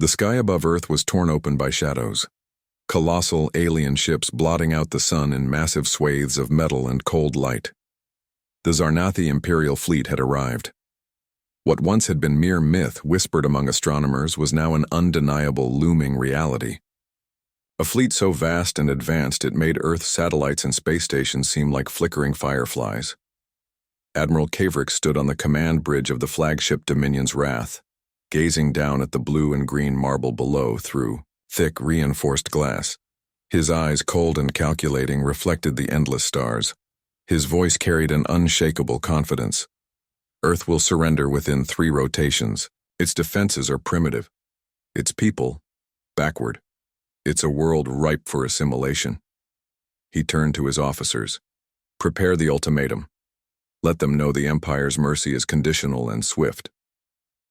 The sky above Earth was torn open by shadows. Colossal alien ships blotting out the sun in massive swathes of metal and cold light. The Zarnathi Imperial fleet had arrived. What once had been mere myth whispered among astronomers was now an undeniable looming reality. A fleet so vast and advanced it made Earth's satellites and space stations seem like flickering fireflies. Admiral Kaverick stood on the command bridge of the flagship Dominion's Wrath, gazing down at the blue and green marble below through thick, reinforced glass. His eyes, cold and calculating, reflected the endless stars. His voice carried an unshakable confidence. Earth will surrender within 3 rotations. Its defenses are primitive. Its people, backward. It's a world ripe for assimilation. He turned to his officers. Prepare the ultimatum. Let them know the Empire's mercy is conditional and swift.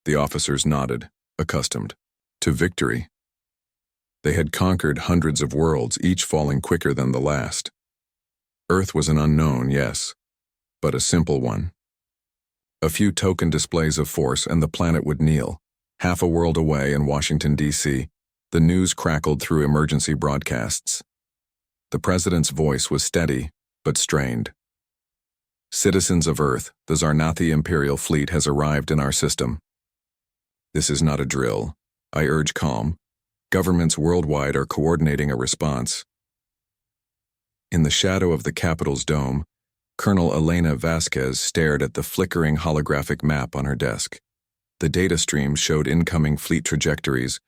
The officers nodded, accustomed to victory. They had conquered hundreds of worlds, each falling quicker than the last. Earth was an unknown, yes, but a simple one. A few token displays of force and the planet would kneel. Half a world away in Washington, D.C., the news crackled through emergency broadcasts. The president's voice was steady, but strained. Citizens of Earth, the Zarnathi Imperial fleet has arrived in our system. This is not a drill. I urge calm. Governments worldwide are coordinating a response. In the shadow of the Capitol's dome, Colonel Elena Vasquez stared at the flickering holographic map on her desk. The data stream showed incoming fleet trajectories,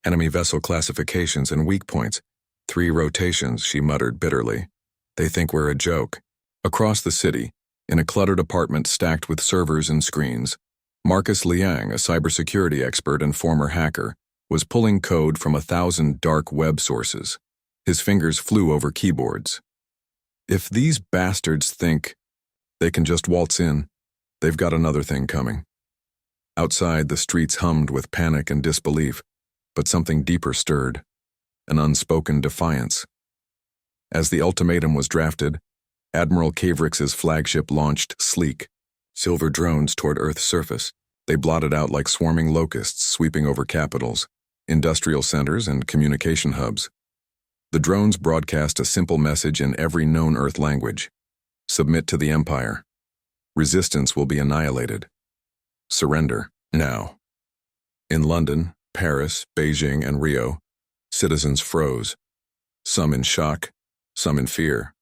enemy vessel classifications, and weak points. 3 rotations, she muttered bitterly. They think we're a joke. Across the city, in a cluttered apartment stacked with servers and screens, Marcus Liang, a cybersecurity expert and former hacker, was pulling code from 1,000 dark web sources. His fingers flew over keyboards. If these bastards think they can just waltz in, they've got another thing coming. Outside, the streets hummed with panic and disbelief, but something deeper stirred, an unspoken defiance. As the ultimatum was drafted, Admiral Kaverick's flagship launched sleek, silver drones toward Earth's surface. They blotted out like swarming locusts sweeping over capitals, industrial centers, and communication hubs. The drones broadcast a simple message in every known Earth language. Submit to the Empire. Resistance will be annihilated. Surrender, now. In London, Paris, Beijing, and Rio, citizens froze, some in shock, some in fear.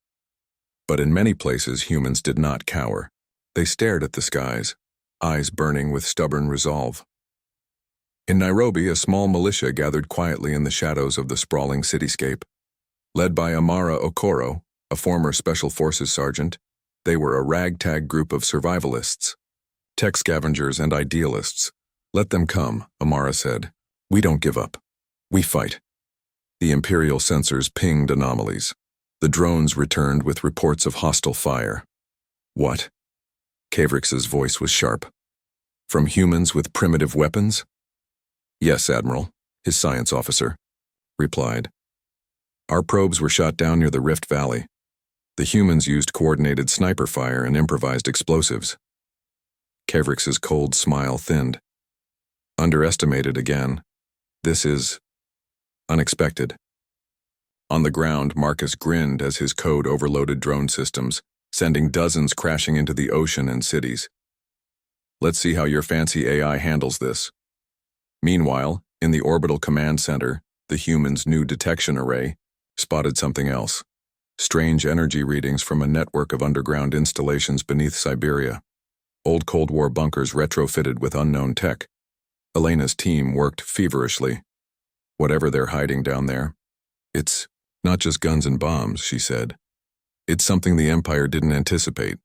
But in many places, humans did not cower. They stared at the skies, eyes burning with stubborn resolve. In Nairobi, a small militia gathered quietly in the shadows of the sprawling cityscape. Led by Amara Okoro, a former Special Forces sergeant, they were a ragtag group of survivalists, tech scavengers and idealists. Let them come, Amara said. We don't give up. We fight. The Imperial sensors pinged anomalies. The drones returned with reports of hostile fire. What? Kaverick's voice was sharp. From humans with primitive weapons? Yes, Admiral, his science officer replied. Our probes were shot down near the Rift Valley. The humans used coordinated sniper fire and improvised explosives. Kaverick's cold smile thinned. Underestimated again. This is unexpected. On the ground, Marcus grinned as his code overloaded drone systems, sending dozens crashing into the ocean and cities. Let's see how your fancy AI handles this. Meanwhile, in the orbital command center, the humans' new detection array spotted something else. Strange energy readings from a network of underground installations beneath Siberia. Old Cold War bunkers retrofitted with unknown tech. Elena's team worked feverishly. Whatever they're hiding down there, it's not just guns and bombs, she said. It's something the Empire didn't anticipate.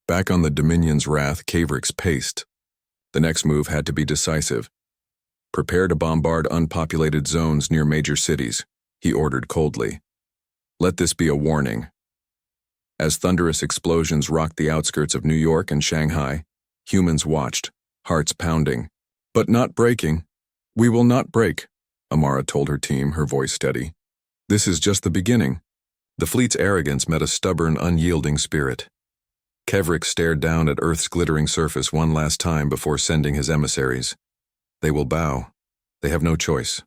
Back on the Dominion's Wrath, Kaverick's paced. The next move had to be decisive. Prepare to bombard unpopulated zones near major cities, he ordered coldly. Let this be a warning. As thunderous explosions rocked the outskirts of New York and Shanghai, humans watched, hearts pounding. But not breaking. We will not break, Amara told her team, her voice steady. This is just the beginning. The fleet's arrogance met a stubborn, unyielding spirit. Kaverick stared down at Earth's glittering surface one last time before sending his emissaries. They will bow. They have no choice.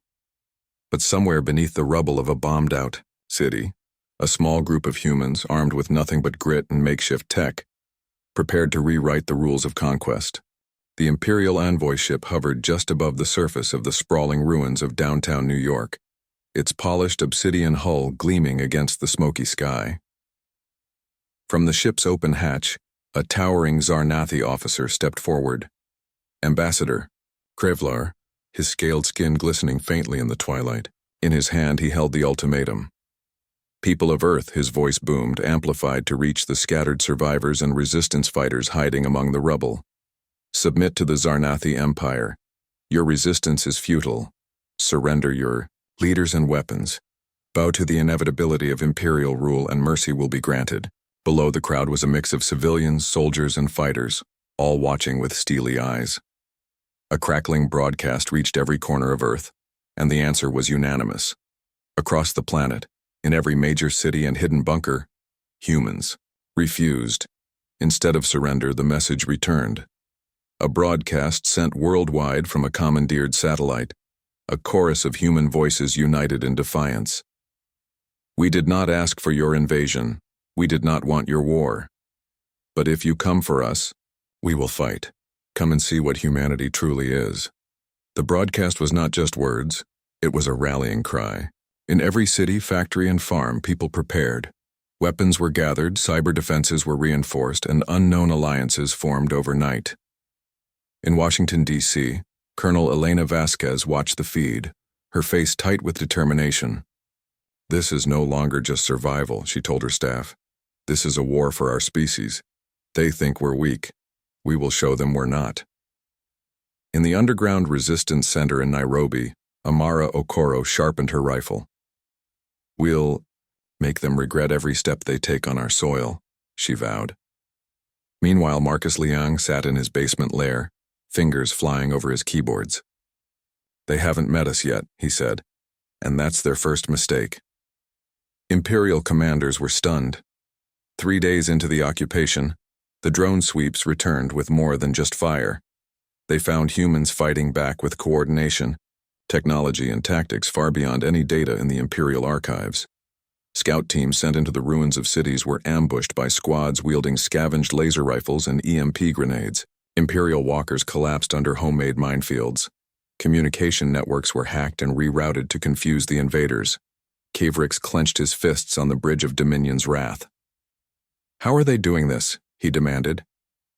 But somewhere beneath the rubble of a bombed-out city, a small group of humans armed with nothing but grit and makeshift tech, prepared to rewrite the rules of conquest. The Imperial envoy ship hovered just above the surface of the sprawling ruins of downtown New York, its polished obsidian hull gleaming against the smoky sky. From the ship's open hatch, a towering Zarnathi officer stepped forward. Ambassador Krevlar, his scaled skin glistening faintly in the twilight. In his hand he held the ultimatum. People of Earth, his voice boomed, amplified to reach the scattered survivors and resistance fighters hiding among the rubble. Submit to the Zarnathi Empire. Your resistance is futile. Surrender your leaders and weapons. Bow to the inevitability of Imperial rule and mercy will be granted. Below the crowd was a mix of civilians, soldiers, and fighters, all watching with steely eyes. A crackling broadcast reached every corner of Earth, and the answer was unanimous. Across the planet, in every major city and hidden bunker, humans refused. Instead of surrender, the message returned. A broadcast sent worldwide from a commandeered satellite, a chorus of human voices united in defiance. We did not ask for your invasion. We did not want your war. But if you come for us, we will fight. Come and see what humanity truly is. The broadcast was not just words, it was a rallying cry. In every city, factory, and farm, people prepared. Weapons were gathered, cyber defenses were reinforced, and unknown alliances formed overnight. In Washington, D.C., Colonel Elena Vasquez watched the feed, her face tight with determination. This is no longer just survival, she told her staff. This is a war for our species. They think we're weak. We will show them we're not. In the underground resistance center in Nairobi, Amara Okoro sharpened her rifle. We'll make them regret every step they take on our soil, she vowed. Meanwhile, Marcus Liang sat in his basement lair, fingers flying over his keyboards. They haven't met us yet, he said, and that's their first mistake. Imperial commanders were stunned. 3 days into the occupation, the drone sweeps returned with more than just fire. They found humans fighting back with coordination, technology, and tactics far beyond any data in the Imperial archives. Scout teams sent into the ruins of cities were ambushed by squads wielding scavenged laser rifles and EMP grenades. Imperial walkers collapsed under homemade minefields. Communication networks were hacked and rerouted to confuse the invaders. Kavrix clenched his fists on the bridge of Dominion's wrath. How are they doing this? He demanded.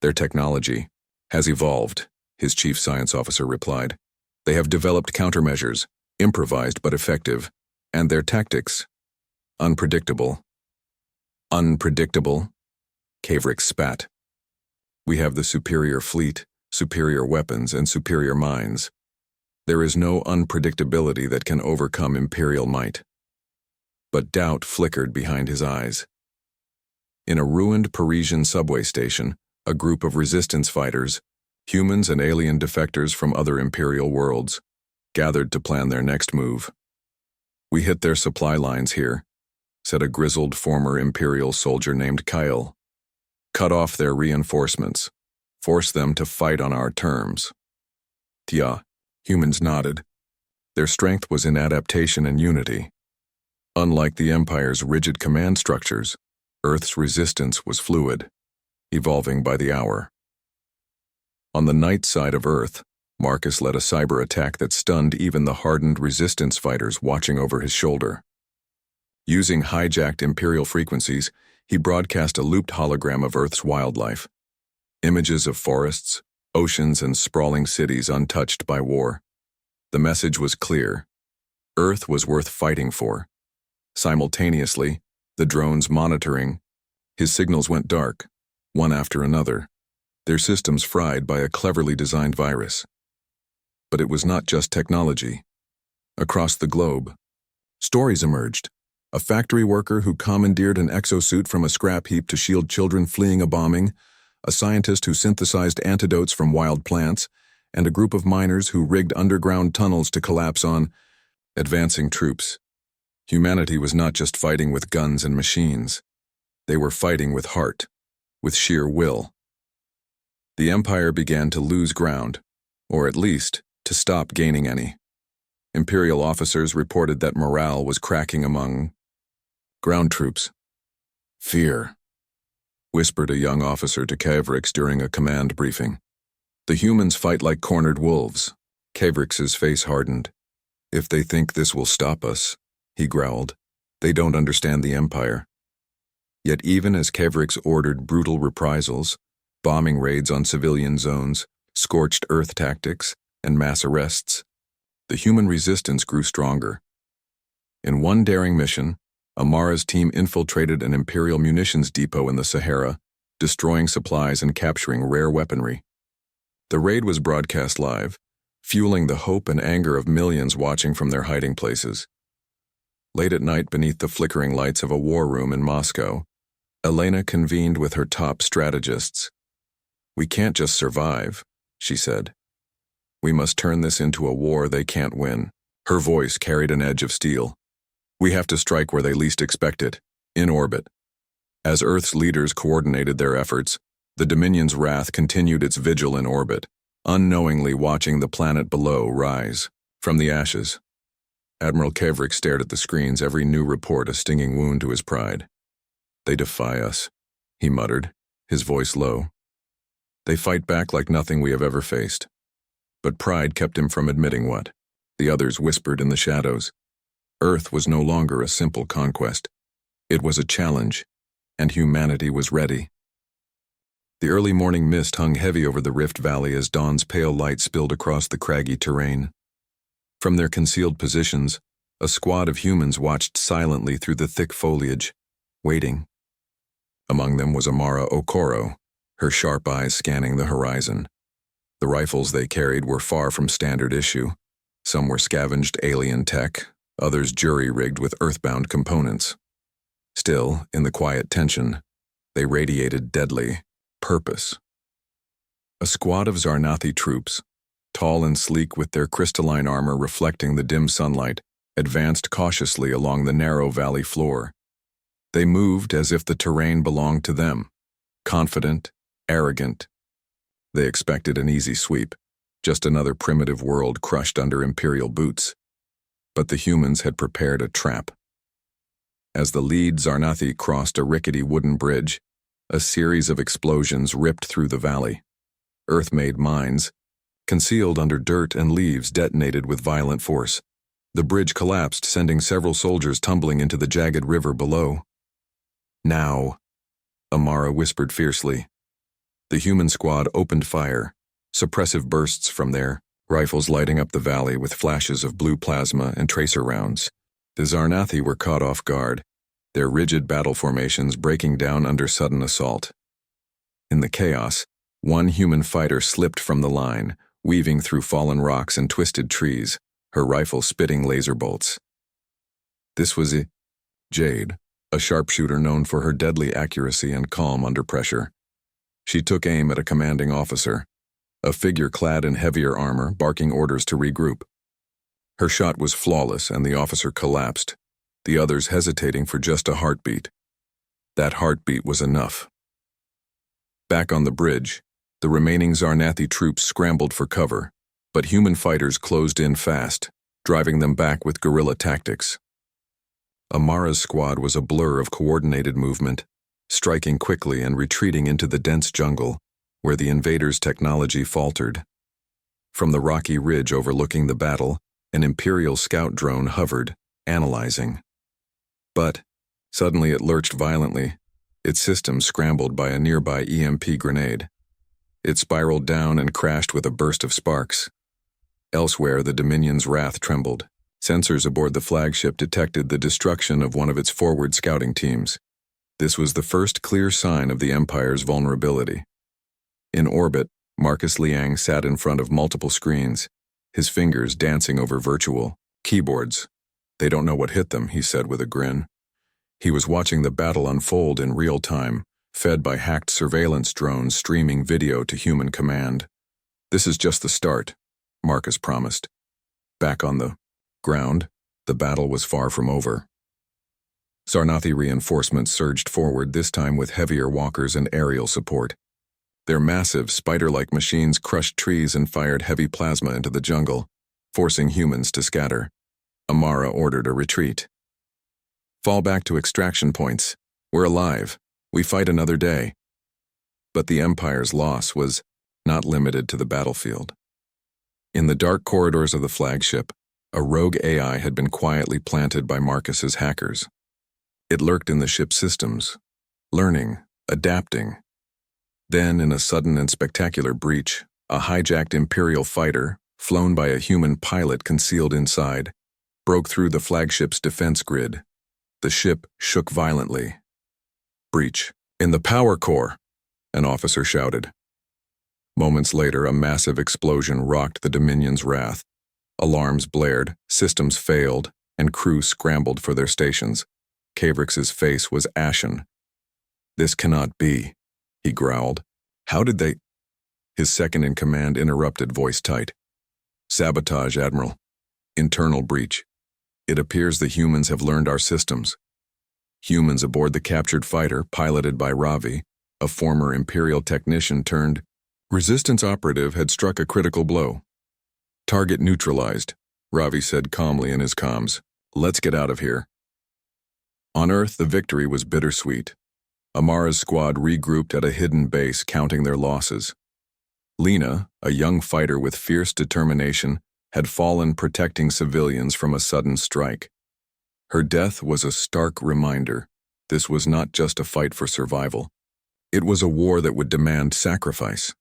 Their technology has evolved, his chief science officer replied. They have developed countermeasures, improvised but effective, and their tactics, unpredictable. Unpredictable? Kavrix spat. We have the superior fleet, superior weapons, and superior minds. There is no unpredictability that can overcome Imperial might. But doubt flickered behind his eyes. In a ruined Parisian subway station, a group of resistance fighters, humans and alien defectors from other Imperial worlds, gathered to plan their next move. We hit their supply lines here, said a grizzled former Imperial soldier named Kyle. Cut off their reinforcements. Force them to fight on our terms. Tia, humans nodded. Their strength was in adaptation and unity. Unlike the Empire's rigid command structures, Earth's resistance was fluid, evolving by the hour. On the night side of Earth, Marcus led a cyber attack that stunned even the hardened resistance fighters watching over his shoulder. Using hijacked Imperial frequencies, he broadcast a looped hologram of Earth's wildlife. Images of forests, oceans, and sprawling cities untouched by war. The message was clear. Earth was worth fighting for. Simultaneously, the drones monitoring, his signals went dark, one after another, their systems fried by a cleverly designed virus. But it was not just technology. Across the globe, stories emerged. A factory worker who commandeered an exosuit from a scrap heap to shield children fleeing a bombing, a scientist who synthesized antidotes from wild plants, and a group of miners who rigged underground tunnels to collapse on advancing troops. Humanity was not just fighting with guns and machines. They were fighting with heart, with sheer will. The Empire began to lose ground, or at least to stop gaining any. Imperial officers reported that morale was cracking among ground troops. Fear, whispered a young officer to Kavrix during a command briefing. The humans fight like cornered wolves. Kavrix's face hardened. If they think this will stop us, he growled, they don't understand the Empire. Yet even as Kavrix ordered brutal reprisals, bombing raids on civilian zones, scorched earth tactics, and mass arrests, the human resistance grew stronger. In one daring mission, Amara's team infiltrated an Imperial munitions depot in the Sahara, destroying supplies and capturing rare weaponry. The raid was broadcast live, fueling the hope and anger of millions watching from their hiding places. Late at night, beneath the flickering lights of a war room in Moscow, Elena convened with her top strategists. "We can't just survive," she said. "We must turn this into a war they can't win." Her voice carried an edge of steel. "We have to strike where they least expect it, in orbit." As Earth's leaders coordinated their efforts, the Dominion's wrath continued its vigil in orbit, unknowingly watching the planet below rise from the ashes. Admiral Kavrix stared at the screens, every new report a stinging wound to his pride. "They defy us," he muttered, his voice low. "They fight back like nothing we have ever faced." But pride kept him from admitting what the others whispered in the shadows. Earth was no longer a simple conquest. It was a challenge, and humanity was ready. The early morning mist hung heavy over the Rift Valley as dawn's pale light spilled across the craggy terrain. From their concealed positions, a squad of humans watched silently through the thick foliage, waiting. Among them was Amara Okoro, her sharp eyes scanning the horizon. The rifles they carried were far from standard issue. Some were scavenged alien tech, others jury-rigged with earthbound components. Still, in the quiet tension, they radiated deadly purpose. A squad of Zarnathi troops, tall and sleek with their crystalline armor reflecting the dim sunlight, advanced cautiously along the narrow valley floor. They moved as if the terrain belonged to them, confident, arrogant. They expected an easy sweep, just another primitive world crushed under Imperial boots. But the humans had prepared a trap. As the lead Zarnathi crossed a rickety wooden bridge, a series of explosions ripped through the valley. Earth-made mines, concealed under dirt and leaves, detonated with violent force. The bridge collapsed, sending several soldiers tumbling into the jagged river below. "Now," Amara whispered fiercely. The human squad opened fire, suppressive bursts from their rifles lighting up the valley with flashes of blue plasma and tracer rounds. The Zarnathi were caught off guard, their rigid battle formations breaking down under sudden assault. In the chaos, one human fighter slipped from the line, weaving through fallen rocks and twisted trees, her rifle spitting laser bolts. This was Jade, a sharpshooter known for her deadly accuracy and calm under pressure. She took aim at a commanding officer, a figure clad in heavier armor, barking orders to regroup. Her shot was flawless and the officer collapsed, the others hesitating for just a heartbeat. That heartbeat was enough. Back on the bridge, the remaining Zarnathi troops scrambled for cover, but human fighters closed in fast, driving them back with guerrilla tactics. Amara's squad was a blur of coordinated movement, striking quickly and retreating into the dense jungle, where the invaders' technology faltered. From the rocky ridge overlooking the battle, an Imperial scout drone hovered, analyzing. But, suddenly it lurched violently, its system scrambled by a nearby EMP grenade. It spiraled down and crashed with a burst of sparks. Elsewhere, the Dominion's wrath trembled. Sensors aboard the flagship detected the destruction of one of its forward scouting teams. This was the first clear sign of the Empire's vulnerability. In orbit, Marcus Liang sat in front of multiple screens, his fingers dancing over virtual keyboards. "They don't know what hit them," he said with a grin. He was watching the battle unfold in real time, fed by hacked surveillance drones streaming video to human command. "This is just the start," Marcus promised. Back on the ground, the battle was far from over. Zarnathi reinforcements surged forward, this time with heavier walkers and aerial support. Their massive, spider-like machines crushed trees and fired heavy plasma into the jungle, forcing humans to scatter. Amara ordered a retreat. Fall back to extraction points. We're alive. We fight another day. But the Empire's loss was not limited to the battlefield. In the dark corridors of the flagship, a rogue AI had been quietly planted by Marcus's hackers. It lurked in the ship's systems, learning, adapting. Then, in a sudden and spectacular breach, a hijacked Imperial fighter, flown by a human pilot concealed inside, broke through the flagship's defense grid. The ship shook violently. Breach. In the power core, an officer shouted. Moments later, a massive explosion rocked the Dominion's wrath. Alarms blared, systems failed, and crew scrambled for their stations. Cavrix's face was ashen. "This cannot be," he growled. "How did they—" His second-in-command interrupted, voice tight. "Sabotage, Admiral. Internal breach. It appears the humans have learned our systems." Humans aboard the captured fighter, piloted by Ravi, a former Imperial technician turned resistance operative, had struck a critical blow. "Target neutralized," Ravi said calmly in his comms. "Let's get out of here." On Earth, the victory was bittersweet. Amara's squad regrouped at a hidden base, counting their losses. Lena, a young fighter with fierce determination, had fallen protecting civilians from a sudden strike. Her death was a stark reminder. This was not just a fight for survival. It was a war that would demand sacrifice.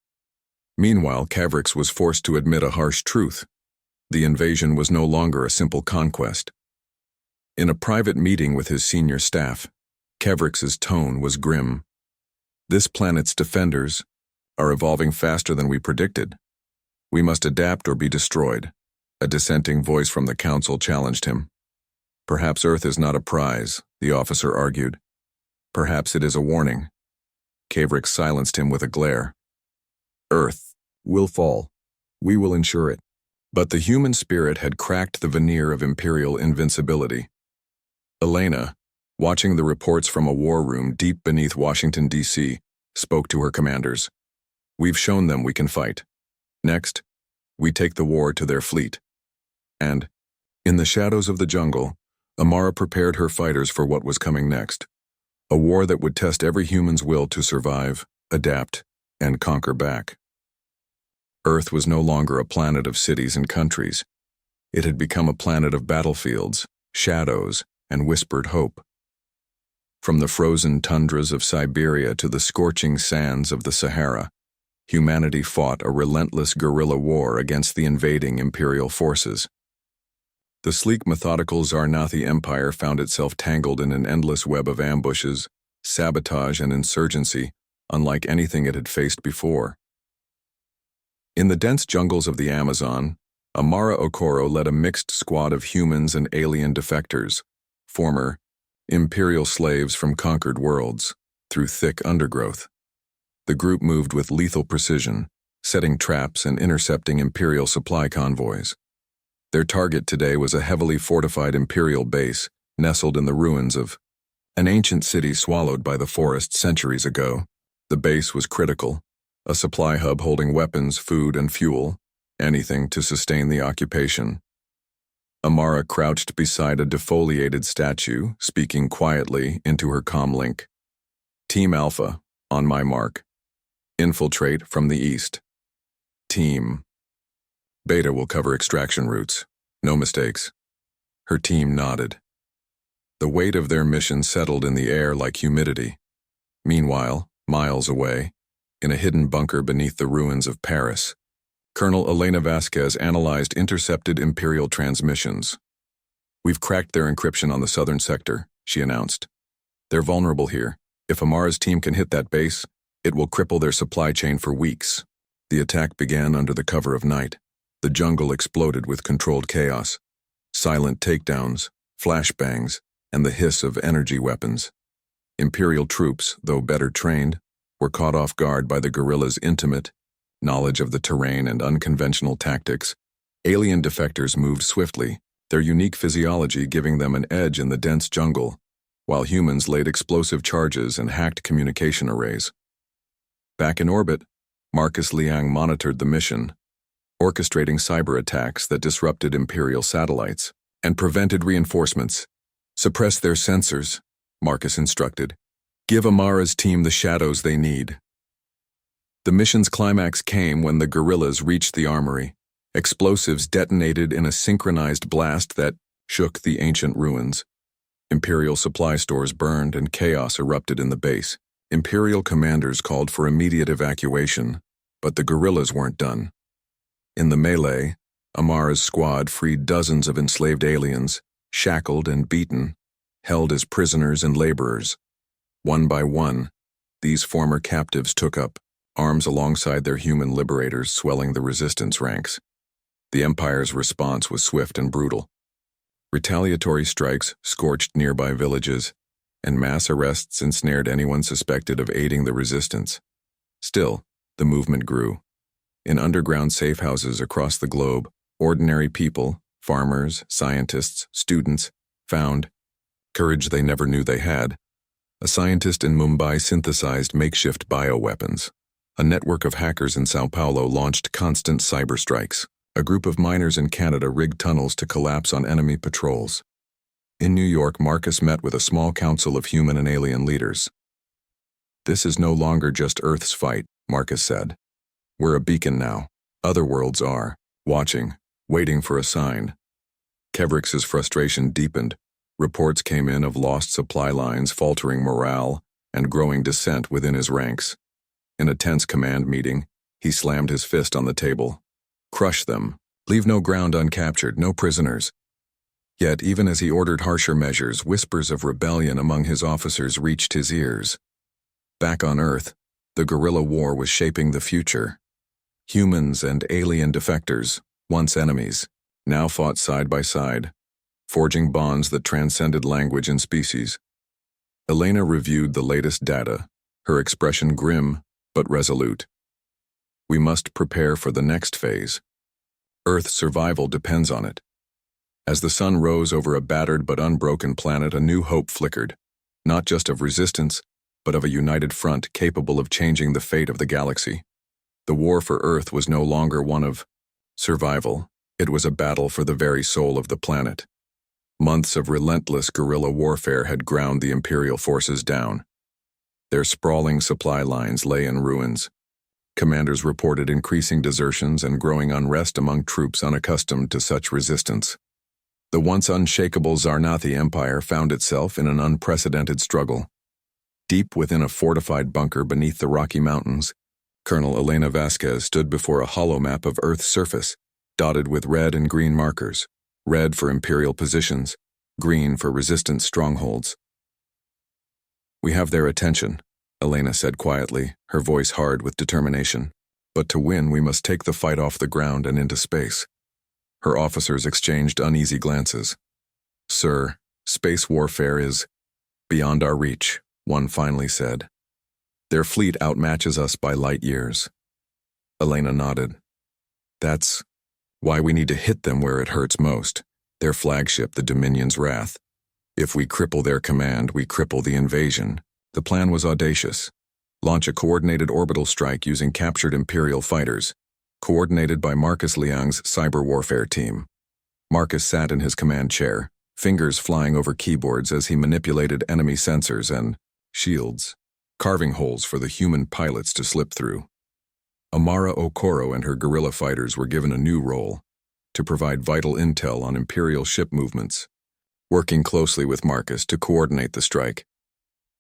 Meanwhile, Cavrix was forced to admit a harsh truth. The invasion was no longer a simple conquest. In a private meeting with his senior staff, Cavrix's tone was grim. "This planet's defenders are evolving faster than we predicted. We must adapt or be destroyed." A dissenting voice from the council challenged him. "Perhaps Earth is not a prize," the officer argued. "Perhaps it is a warning." Cavrix silenced him with a glare. "Earth will fall. We will ensure it." But the human spirit had cracked the veneer of Imperial invincibility. Elena, watching the reports from a war room deep beneath Washington, D.C., spoke to her commanders. "We've shown them we can fight. Next, we take the war to their fleet." And, in the shadows of the jungle, Amara prepared her fighters for what was coming next. A war that would test every human's will to survive, adapt, and conquer back. Earth was no longer a planet of cities and countries. It had become a planet of battlefields, shadows, and whispered hope. From the frozen tundras of Siberia to the scorching sands of the Sahara, humanity fought a relentless guerrilla war against the invading Imperial forces. The sleek, methodical Zarnathi Empire found itself tangled in an endless web of ambushes, sabotage, and insurgency, unlike anything it had faced before. In the dense jungles of the Amazon, Amara Okoro led a mixed squad of humans and alien defectors, former Imperial slaves from conquered worlds, through thick undergrowth. The group moved with lethal precision, setting traps and intercepting Imperial supply convoys. Their target today was a heavily fortified Imperial base nestled in the ruins of an ancient city swallowed by the forest centuries ago. The base was critical, a supply hub holding weapons, food, and fuel, anything to sustain the occupation. Amara crouched beside a defoliated statue, speaking quietly into her comlink. "Team Alpha, on my mark. Infiltrate from the east. Team Beta will cover extraction routes. No mistakes." Her team nodded. The weight of their mission settled in the air like humidity. Meanwhile, miles away, in a hidden bunker beneath the ruins of Paris, Colonel Elena Vasquez analyzed intercepted Imperial transmissions. "We've cracked their encryption on the southern sector," she announced. "They're vulnerable here. If Amara's team can hit that base, it will cripple their supply chain for weeks." The attack began under the cover of night. The jungle exploded with controlled chaos. Silent takedowns, flashbangs, and the hiss of energy weapons. Imperial troops, though better trained, were caught off guard by the guerrillas' intimate knowledge of the terrain and unconventional tactics. Alien defectors moved swiftly, their unique physiology giving them an edge in the dense jungle, while humans laid explosive charges and hacked communication arrays. Back in orbit, Marcus Liang monitored the mission. orchestrating cyber attacks that disrupted Imperial satellites and prevented reinforcements. Suppress their sensors, Marcus instructed. Give Amara's team the shadows they need. The mission's climax came when the guerrillas reached the armory. Explosives detonated in a synchronized blast that shook the ancient ruins. Imperial supply stores burned and chaos erupted in the base. Imperial commanders called for immediate evacuation, but the guerrillas weren't done. In the melee, Amara's squad freed dozens of enslaved aliens, shackled and beaten, held as prisoners and laborers. One by one, these former captives took up arms alongside their human liberators, swelling the resistance ranks. The Empire's response was swift and brutal. Retaliatory strikes scorched nearby villages, and mass arrests ensnared anyone suspected of aiding the resistance. Still, the movement grew. In underground safe houses across the globe, ordinary people, farmers, scientists, students, found courage they never knew they had. A scientist in Mumbai synthesized makeshift bioweapons. A network of hackers in Sao Paulo launched constant cyber strikes. A group of miners in Canada rigged tunnels to collapse on enemy patrols. In New York, Marcus met with a small council of human and alien leaders. This is no longer just Earth's fight, Marcus said. We're a beacon now. Other worlds are, watching, waiting for a sign. Kevrix's frustration deepened. Reports came in of lost supply lines, faltering morale, and growing dissent within his ranks. In a tense command meeting, he slammed his fist on the table. Crush them. Leave no ground uncaptured, no prisoners. Yet, even as he ordered harsher measures, whispers of rebellion among his officers reached his ears. Back on Earth, the guerrilla war was shaping the future. Humans and alien defectors, once enemies, now fought side by side, forging bonds that transcended language and species. Elena reviewed the latest data, her expression grim but resolute. We must prepare for the next phase. Earth's survival depends on it. As the sun rose over a battered but unbroken planet, a new hope flickered, not just of resistance, but of a united front capable of changing the fate of the galaxy. The war for Earth was no longer one of survival. It was a battle for the very soul of the planet. Months of relentless guerrilla warfare had ground the Imperial forces down. Their sprawling supply lines lay in ruins. Commanders reported increasing desertions and growing unrest among troops unaccustomed to such resistance. The once unshakable Zarnathi Empire found itself in an unprecedented struggle. Deep within a fortified bunker beneath the Rocky Mountains, Colonel Elena Vasquez stood before a hollow map of Earth's surface, dotted with red and green markers, red for Imperial positions, green for resistance strongholds. We have their attention, Elena said quietly, her voice hard with determination. But to win, we must take the fight off the ground and into space. Her officers exchanged uneasy glances. Sir, space warfare is beyond our reach, one finally said. Their fleet outmatches us by light years. Elena nodded. That's why we need to hit them where it hurts most, their flagship, the Dominion's Wrath. If we cripple their command, we cripple the invasion. The plan was audacious. Launch a coordinated orbital strike using captured Imperial fighters, coordinated by Marcus Liang's cyber warfare team. Marcus sat in his command chair, fingers flying over keyboards as he manipulated enemy sensors and shields, carving holes for the human pilots to slip through. Amara Okoro and her guerrilla fighters were given a new role, to provide vital intel on Imperial ship movements, working closely with Marcus to coordinate the strike.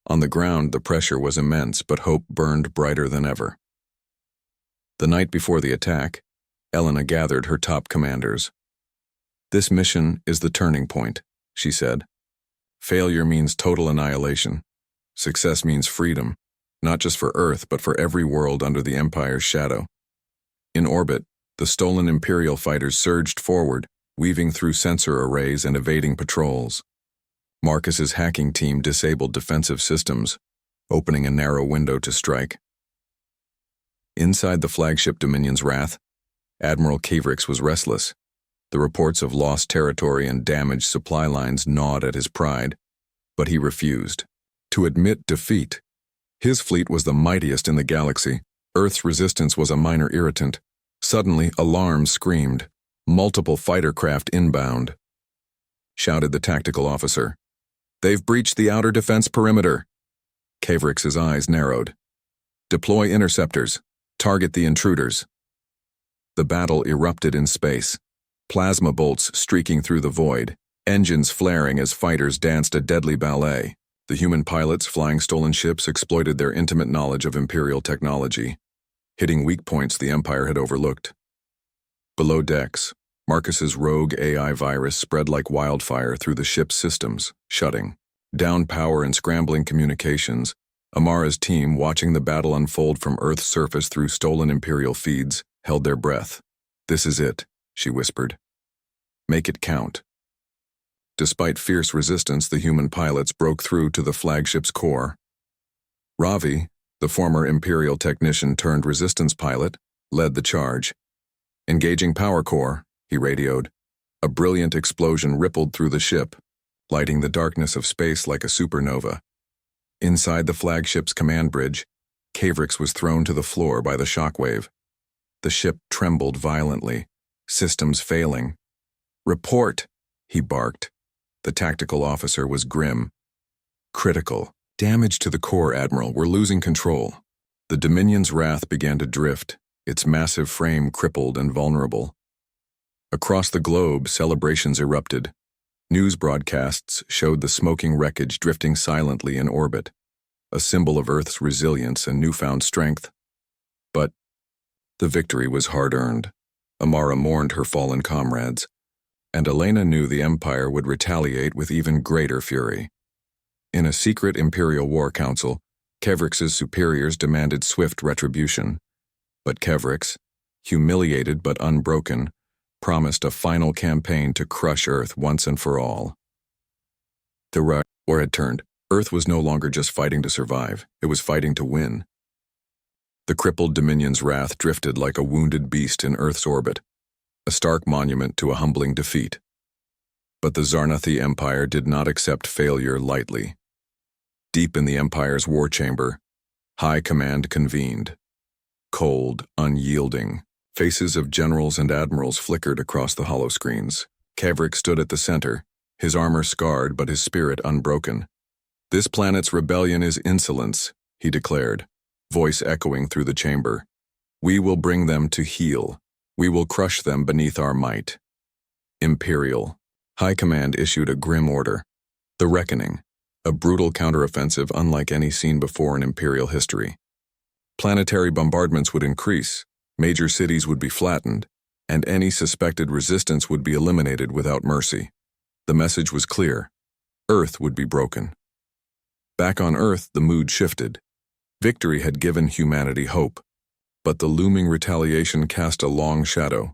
On the ground, the pressure was immense, but hope burned brighter than ever. The night before the attack, Elena gathered her top commanders. This mission is the turning point, she said. Failure means total annihilation. Success means freedom, not just for Earth, but for every world under the Empire's shadow. In orbit, the stolen Imperial fighters surged forward, weaving through sensor arrays and evading patrols. Marcus's hacking team disabled defensive systems, opening a narrow window to strike. Inside the flagship Dominion's Wrath, Admiral Kevrix was restless. The reports of lost territory and damaged supply lines gnawed at his pride, but he refused to admit defeat. His fleet was the mightiest in the galaxy. Earth's resistance was a minor irritant, Suddenly, alarms screamed. "Multiple fighter craft inbound," shouted the tactical officer. "They've breached the outer defense perimeter." Kavrix's eyes narrowed. "Deploy interceptors. Target the intruders." The battle erupted in space. Plasma bolts streaking through the void, engines flaring as fighters danced a deadly ballet. The human pilots flying stolen ships exploited their intimate knowledge of Imperial technology, hitting weak points the Empire had overlooked. Below decks, Marcus's rogue AI virus spread like wildfire through the ship's systems, shutting down power and scrambling communications. Amara's team, watching the battle unfold from Earth's surface through stolen Imperial feeds, held their breath. "This is it," she whispered. "Make it count." Despite fierce resistance, the human pilots broke through to the flagship's core. Ravi, the former Imperial technician turned resistance pilot, led the charge. "Engaging power core," he radioed. A brilliant explosion rippled through the ship, lighting the darkness of space like a supernova. Inside the flagship's command bridge, Kavrix was thrown to the floor by the shockwave. The ship trembled violently, systems failing. "Report," he barked. The tactical officer was grim. "Critical. Damage to the core, Admiral. We're losing control." The Dominion's wrath began to drift, its massive frame crippled and vulnerable. Across the globe, celebrations erupted. News broadcasts showed the smoking wreckage drifting silently in orbit, a symbol of Earth's resilience and newfound strength. But the victory was hard-earned. Amara mourned her fallen comrades, and Elena knew the Empire would retaliate with even greater fury. In a secret Imperial War Council, Kavrix's superiors demanded swift retribution. But Kavrix, humiliated but unbroken, promised a final campaign to crush Earth once and for all. The war had turned. Earth was no longer just fighting to survive, it was fighting to win. The crippled Dominion's wrath drifted like a wounded beast in Earth's orbit, a stark monument to a humbling defeat. But the Zarnathi Empire did not accept failure lightly. Deep in the Empire's war chamber, High Command convened. Cold, unyielding, faces of generals and admirals flickered across the holoscreens. Kavrix stood at the center, his armor scarred but his spirit unbroken. "This planet's rebellion is insolence," he declared, voice echoing through the chamber. "We will bring them to heel. We will crush them beneath our might." Imperial. High Command issued a grim order. The Reckoning, a brutal counteroffensive unlike any seen before in Imperial history. Planetary bombardments would increase, major cities would be flattened, and any suspected resistance would be eliminated without mercy. The message was clear. Earth would be broken. Back on Earth, the mood shifted. Victory had given humanity hope, but the looming retaliation cast a long shadow.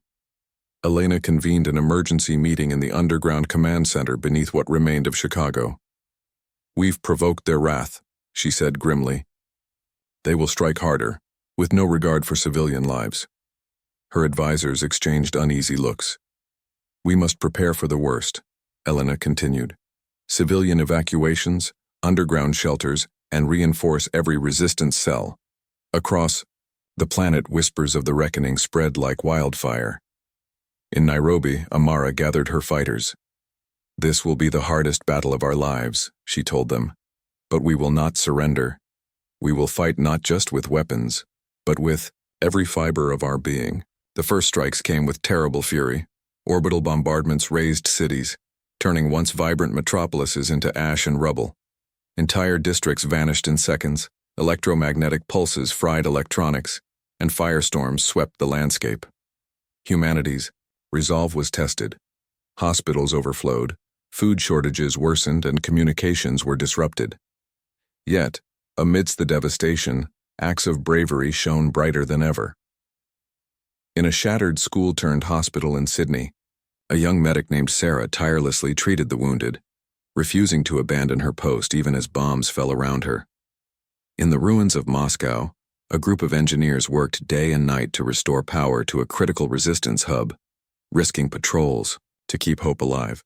Elena convened an emergency meeting in the underground command center beneath what remained of Chicago. "We've provoked their wrath," she said grimly. "They will strike harder, with no regard for civilian lives." Her advisors exchanged uneasy looks. "We must prepare for the worst," Elena continued. "Civilian evacuations, underground shelters, and reinforce every resistance cell." Across the planet, whispers of the reckoning spread like wildfire. In Nairobi, Amara gathered her fighters. "This will be the hardest battle of our lives," she told them. "But we will not surrender. We will fight not just with weapons, but with every fiber of our being." The first strikes came with terrible fury. Orbital bombardments razed cities, turning once vibrant metropolises into ash and rubble. Entire districts vanished in seconds, electromagnetic pulses fried electronics, and firestorms swept the landscape. Humanity's resolve was tested. Hospitals overflowed, food shortages worsened, and communications were disrupted. Yet, amidst the devastation, acts of bravery shone brighter than ever. In a shattered school-turned-hospital in Sydney, a young medic named Sarah tirelessly treated the wounded, refusing to abandon her post even as bombs fell around her. In the ruins of Moscow, a group of engineers worked day and night to restore power to a critical resistance hub, risking patrols to keep hope alive.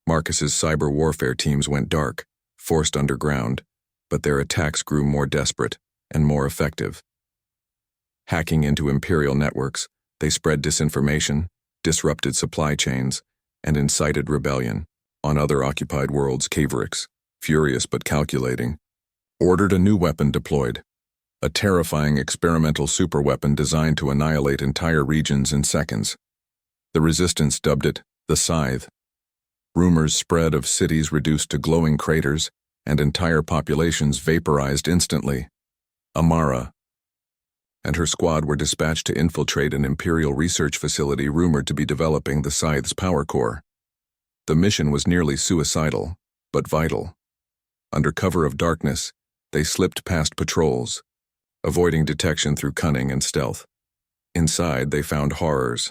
Marcus's cyber warfare teams went dark, forced underground, but their attacks grew more desperate and more effective. Hacking into Imperial networks, they spread disinformation, disrupted supply chains, and incited rebellion. On other occupied worlds, Caverix, furious but calculating, ordered a new weapon deployed, a terrifying experimental superweapon designed to annihilate entire regions in seconds. The Resistance dubbed it the Scythe. Rumors spread of cities reduced to glowing craters and entire populations vaporized instantly. Amara and her squad were dispatched to infiltrate an Imperial research facility rumored to be developing the Scythe's power core. The mission was nearly suicidal, but vital. Under cover of darkness, they slipped past patrols, avoiding detection through cunning and stealth. Inside, they found horrors.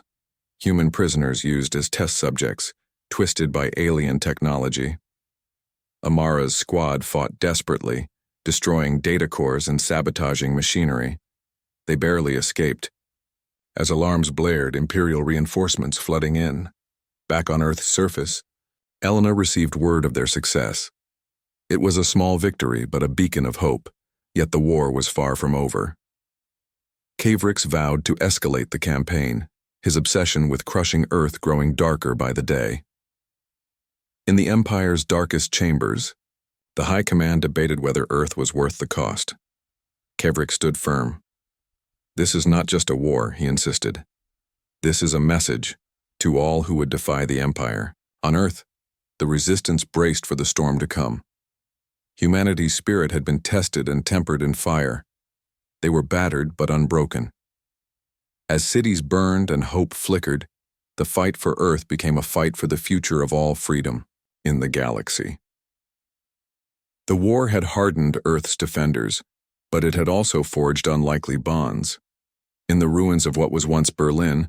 Human prisoners used as test subjects, twisted by alien technology. Amara's squad fought desperately, destroying data cores and sabotaging machinery. They barely escaped. As alarms blared, Imperial reinforcements flooding in. Back on Earth's surface, Elena received word of their success. It was a small victory, but a beacon of hope, yet the war was far from over. Caverix vowed to escalate the campaign, his obsession with crushing Earth growing darker by the day. In the Empire's darkest chambers, the High Command debated whether Earth was worth the cost. Caverix stood firm. This is not just a war, he insisted. This is a message to all who would defy the Empire. On Earth, the Resistance braced for the storm to come. Humanity's spirit had been tested and tempered in fire. They were battered but unbroken. As cities burned and hope flickered, the fight for Earth became a fight for the future of all freedom in the galaxy. The war had hardened Earth's defenders, but it had also forged unlikely bonds. In the ruins of what was once Berlin,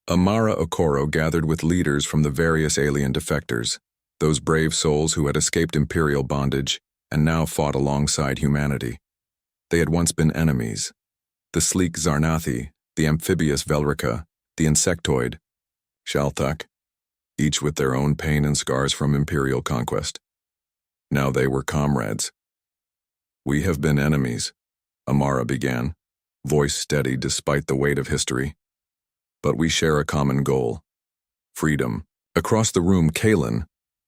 Amara Okoro gathered with leaders from the various alien defectors, those brave souls who had escaped Imperial bondage and now fought alongside humanity. They had once been enemies. The sleek Zarnathi, the amphibious Velrica, the insectoid, Shalthak, each with their own pain and scars from Imperial conquest. Now they were comrades. We have been enemies, Amara began, voice steady despite the weight of history. But we share a common goal: freedom. Across the room, Kalen,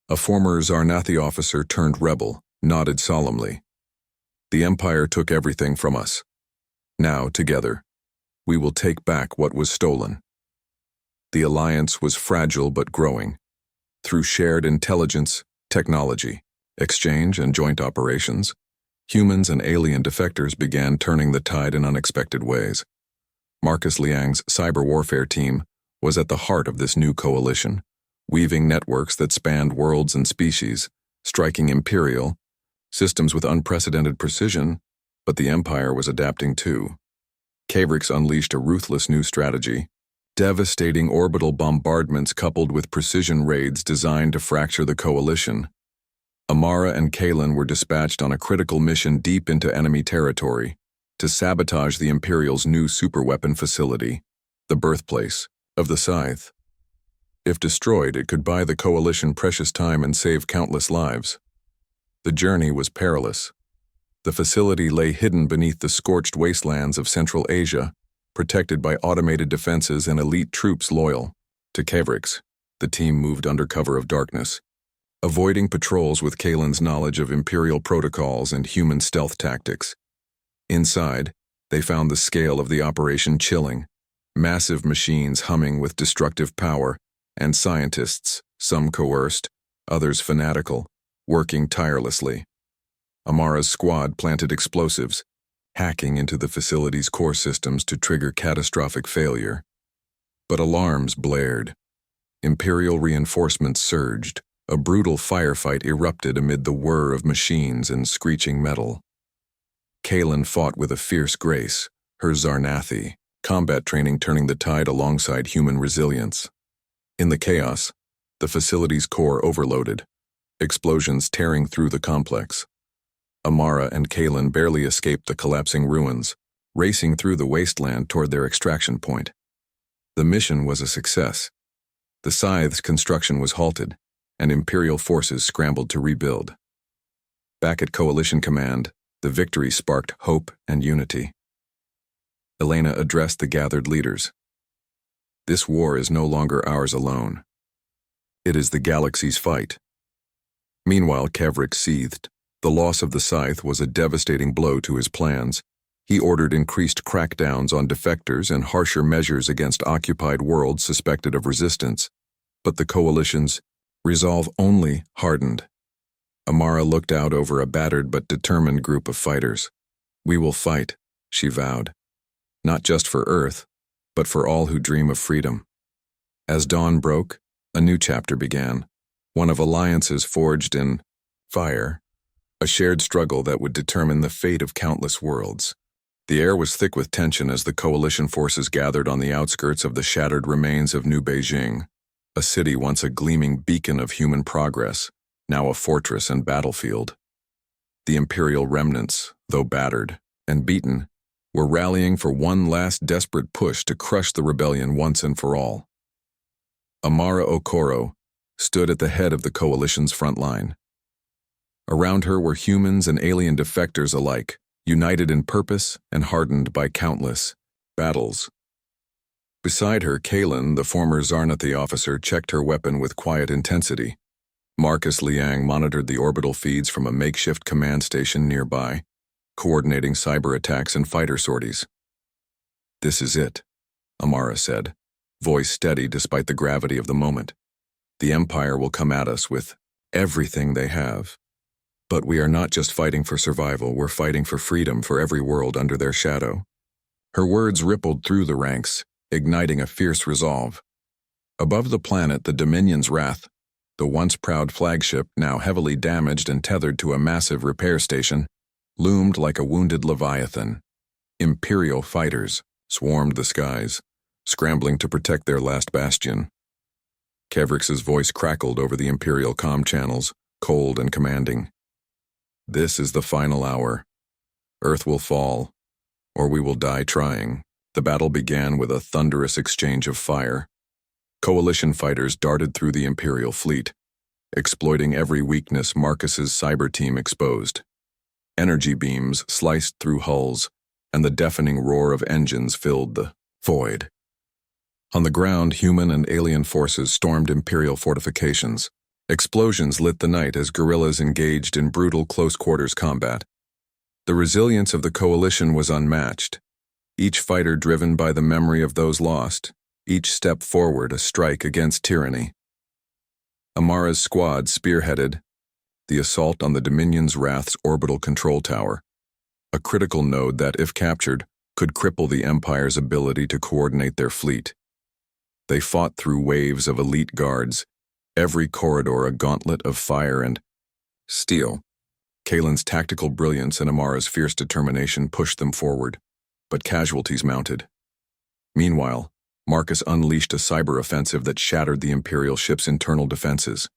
a former Zarnathi officer turned rebel, nodded solemnly. The Empire took everything from us. Now, together, we will take back what was stolen. The alliance was fragile but growing. Through shared intelligence, technology, exchange, and joint operations, humans and alien defectors began turning the tide in unexpected ways. Marcus Liang's cyber warfare team was at the heart of this new coalition, weaving networks that spanned worlds and species, striking Imperial systems with unprecedented precision, but the Empire was adapting too. Caverix unleashed a ruthless new strategy, devastating orbital bombardments coupled with precision raids designed to fracture the coalition. Amara and Kalen were dispatched on a critical mission deep into enemy territory to sabotage the Imperial's new superweapon facility, the birthplace of the Scythe. If destroyed, it could buy the coalition precious time and save countless lives. The journey was perilous. The facility lay hidden beneath the scorched wastelands of Central Asia, protected by automated defenses and elite troops loyal to Caverix. The team moved under cover of darkness, avoiding patrols with Kalen's knowledge of Imperial protocols and human stealth tactics. Inside, they found the scale of the operation chilling, massive machines humming with destructive power, and scientists, some coerced, others fanatical, working tirelessly. Amara's squad planted explosives, hacking into the facility's core systems to trigger catastrophic failure. But alarms blared. Imperial reinforcements surged. A brutal firefight erupted amid the whir of machines and screeching metal. Kalen fought with a fierce grace, her Zarnathi, combat training turning the tide alongside human resilience. In the chaos, the facility's core overloaded, explosions tearing through the complex. Amara and Kalen barely escaped the collapsing ruins, racing through the wasteland toward their extraction point. The mission was a success. The Scythe's construction was halted, and Imperial forces scrambled to rebuild. Back at Coalition Command, the victory sparked hope and unity. Elena addressed the gathered leaders. This war is no longer ours alone. It is the galaxy's fight. Meanwhile, Kevrick seethed. The loss of the scythe was a devastating blow to his plans. He ordered increased crackdowns on defectors and harsher measures against occupied worlds suspected of resistance. But the coalition's resolve only hardened. Amara looked out over a battered but determined group of fighters. We will fight, she vowed. Not just for Earth, but for all who dream of freedom. As dawn broke, a new chapter began, one of alliances forged in fire, a shared struggle that would determine the fate of countless worlds. The air was thick with tension as the coalition forces gathered on the outskirts of the shattered remains of New Beijing, a city once a gleaming beacon of human progress, now a fortress and battlefield. The Imperial remnants, though battered and beaten, were rallying for one last desperate push to crush the rebellion once and for all. Amara Okoro stood at the head of the coalition's front line. Around her were humans and alien defectors alike, united in purpose and hardened by countless battles. Beside her, Kalen, the former Zarnathi officer, checked her weapon with quiet intensity. Marcus Liang monitored the orbital feeds from a makeshift command station nearby, coordinating cyber attacks and fighter sorties. This is it, Amara said, voice steady despite the gravity of the moment. The Empire will come at us with everything they have. But we are not just fighting for survival, we're fighting for freedom for every world under their shadow. Her words rippled through the ranks, igniting a fierce resolve. Above the planet, the Dominion's Wrath, the once proud flagship, now heavily damaged and tethered to a massive repair station, loomed like a wounded leviathan. Imperial fighters swarmed the skies, scrambling to protect their last bastion. Kevrick's voice crackled over the Imperial comm channels, cold and commanding. This is the final hour. Earth will fall, or we will die trying. The battle began with a thunderous exchange of fire. Coalition fighters darted through the Imperial fleet, exploiting every weakness Marcus's cyber team exposed. Energy beams sliced through hulls, and the deafening roar of engines filled the void. On the ground, human and alien forces stormed Imperial fortifications. Explosions lit the night as guerrillas engaged in brutal close-quarters combat. The resilience of the coalition was unmatched, each fighter driven by the memory of those lost, each step forward a strike against tyranny. Amara's squad spearheaded the assault on the Dominion's Wrath's orbital control tower, a critical node that, if captured, could cripple the Empire's ability to coordinate their fleet. They fought through waves of elite guards, every corridor a gauntlet of fire and steel. Kalen's tactical brilliance and Amara's fierce determination pushed them forward, but casualties mounted. Meanwhile, Marcus unleashed a cyber offensive that shattered the Imperial ship's internal defenses.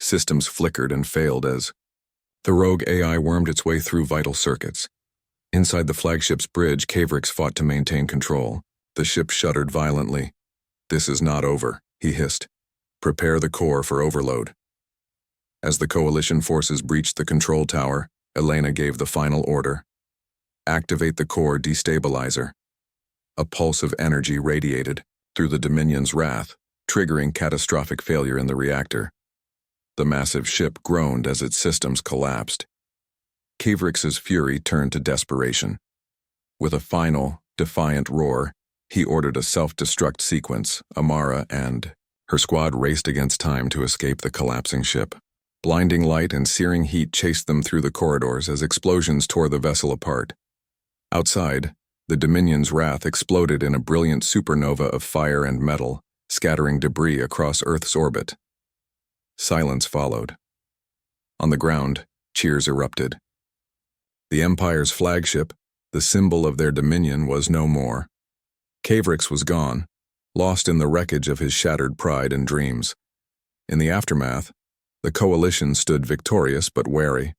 Systems flickered and failed as the rogue AI wormed its way through vital circuits. Inside the flagship's bridge, Kavrick fought to maintain control. The ship shuddered violently. This is not over, he hissed. Prepare the core for overload. As the coalition forces breached the control tower, Elena gave the final order. Activate the core destabilizer. A pulse of energy radiated through the Dominion's Wrath, triggering catastrophic failure in the reactor. The massive ship groaned as its systems collapsed. Kavrick's fury turned to desperation. With a final, defiant roar, he ordered a self-destruct sequence. Amara and her squad raced against time to escape the collapsing ship. Blinding light and searing heat chased them through the corridors as explosions tore the vessel apart. Outside, the Dominion's Wrath exploded in a brilliant supernova of fire and metal, scattering debris across Earth's orbit. Silence followed. On the ground, cheers erupted. The Empire's flagship, the symbol of their dominion, was no more. Kavrick was gone, lost in the wreckage of his shattered pride and dreams. In the aftermath, the coalition stood victorious but wary.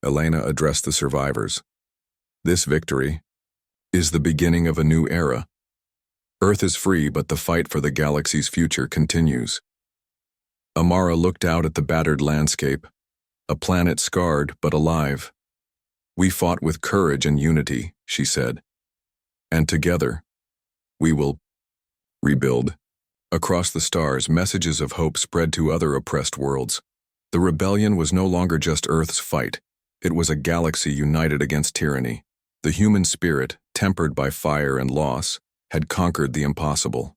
Elena addressed the survivors. This victory is the beginning of a new era. Earth is free, but the fight for the galaxy's future continues. Amara looked out at the battered landscape, a planet scarred but alive. We fought with courage and unity, she said. And together, we will rebuild. Across the stars, messages of hope spread to other oppressed worlds. The rebellion was no longer just Earth's fight. It was a galaxy united against tyranny. The human spirit, tempered by fire and loss, had conquered the impossible.